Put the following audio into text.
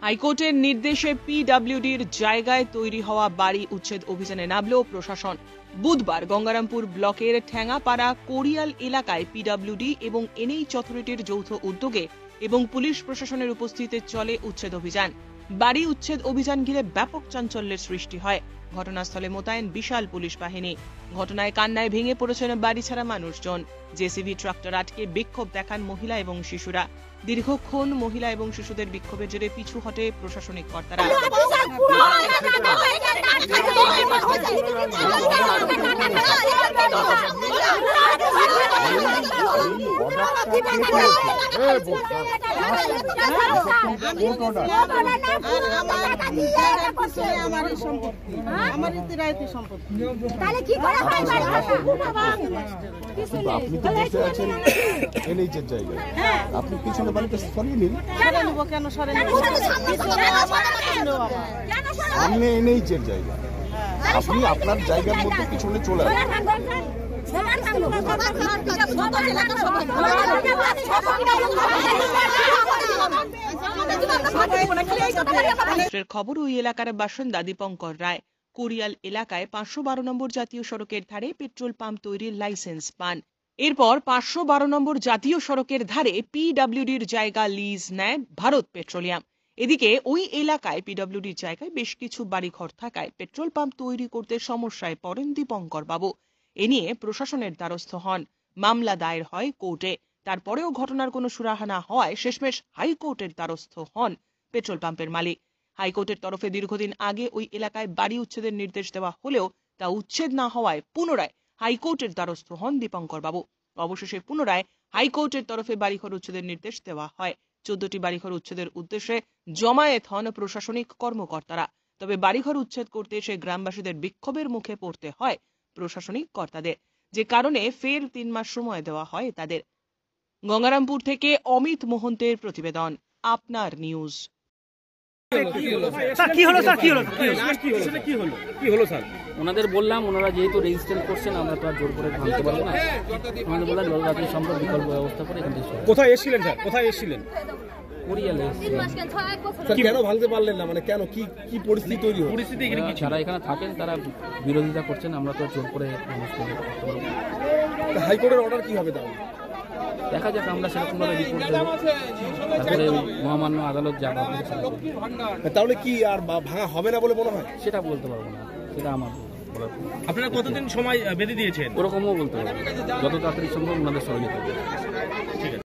হাইকোর্টের নির্দেশে পিডব্লিউডির জায়গায় তৈরি হওয়া বাড়ি উচ্ছেদ অভিযানে নামল প্রশাসন। বুধবার গঙ্গারামপুর ব্লকের ঠ্যাঙাপাড়া কোরিয়াল এলাকায় পিডব্লিউডি এবং এনএইচ অথরিটির যৌথ উদ্যোগে এবং পুলিশ প্রশাসনের উপস্থিতিতে চলে উচ্ছেদ অভিযান। বাড়ি উচ্ছেদ অভিযান ঘিরে ব্যাপক চাঞ্চল্যের সৃষ্টি হয়। ঘটনাস্থলে মোতায়েন বিশাল পুলিশ বাহিনী। ঘটনায় কান্নায় ভেঙে পড়েছেন বাড়ি ছাড়া মানুষজন। জেসিবি ট্রাক্টর আটকে বিক্ষোভ দেখান মহিলা এবং শিশুরা। দীর্ঘক্ষণ মহিলা এবং শিশুদের বিক্ষোভের জেরে পিছু হটে প্রশাসনিক কর্তারা। আপনি তো বসে আছেন এনএইচের জায়গায়, আপনি পিছনে বাড়িতে সরিয়ে নিন। সামনে এনএইচের জায়গা, আপনি আপনার জায়গার মধ্যে পিছনে চলে আসেন। খবর ওই এলাকার বাসিন্দা দীপঙ্কর রায় কোরিয়াল এলাকায় 512 নম্বর জাতীয় সড়কের ধারে পেট্রোল পাম্প তৈরির লাইসেন্স পান। এরপর 512 নম্বর জাতীয় সড়কের ধারে পিডব্লিউডির জায়গা লিজ নেয় ভারত পেট্রোলিয়াম। এদিকে ওই এলাকায় পিডব্লিউডির জায়গায় বেশ কিছু বাড়িঘর থাকায় পেট্রোল পাম্প তৈরি করতে সমস্যায় পড়েন দীপঙ্কর বাবু। এ নিয়ে প্রশাসনের দ্বারস্থ হন। মামলা দায়ের হয় কোর্টে। তারপরেও ঘটনার কোনো সুরাহা না হওয়ায় শেষমেশ হাইকোর্টের দ্বারস্থ হন পেট্রোল পাম্পের মালিক। হাইকোর্টের তরফে দীর্ঘদিন আগে ওই এলাকায় বাড়ি উচ্ছেদের নির্দেশ দেওয়া হলেও তা উচ্ছেদ না হওয়ায় পুনরায় হাইকোর্টের দ্বারস্থ হন দীপঙ্কর বাবু। অবশেষে পুনরায় হাইকোর্টের তরফে বাড়িঘর উচ্ছেদের নির্দেশ দেওয়া হয়। 14টি বাড়িঘর উচ্ছেদের উদ্দেশ্যে জমায়েত হন প্রশাসনিক কর্মকর্তারা। তবে বাড়িঘর উচ্ছেদ করতে এসে গ্রামবাসীদের বিক্ষোভের মুখে পড়তে হয় প্রশাসনিক কর্তাদের, যে কারণে ফের 3 মাস সময় দেওয়া হয় তাদের। গঙ্গারামপুর থেকে অমিত মোহন্তের প্রতিবেদন, আপনার নিউজ। ওনাদের বললাম, ওনারা যেহেতু রেজিস্ট্রেশন করছেন আমরা তো আর জোর করে ভাঙতে পারবো না। ওনাদের বললাম জলরাত্রি সম্পর্ক বিকল্প ব্যবস্থা করে এখান থেকে। কোথায় এসেছিলেন স্যার? কোথায় এসেছিলেন? কোরিয়ালে কেন ভাঙতে পারলেন না? মানে কেন, কি পরিস্থিতি তৈরি হয়? পরিস্থিতি যারা এখানে থাকেন তারা বিরোধিতা করছেন, আমরা তো জোর করে করতে পারবো। হাইকোর্টের অর্ডার কি হবে তাহলে? দেখা যাক, আমরা সেরকম ভাবে রিপোর্ট দেবো, তারপরে মহামান্য আদালত যা হবে তাহলে কি আর ভাঙা হবে না বলে মনে হয়? সেটা বলতে পারবো না, সেটা আমার বলার। আপনারা কতদিন সময় বেঁধে দিয়েছেন? ওরকমও বলতে পারবো, যত তাড়াতাড়ি সম্ভব ওনাদের সহযোগিতা।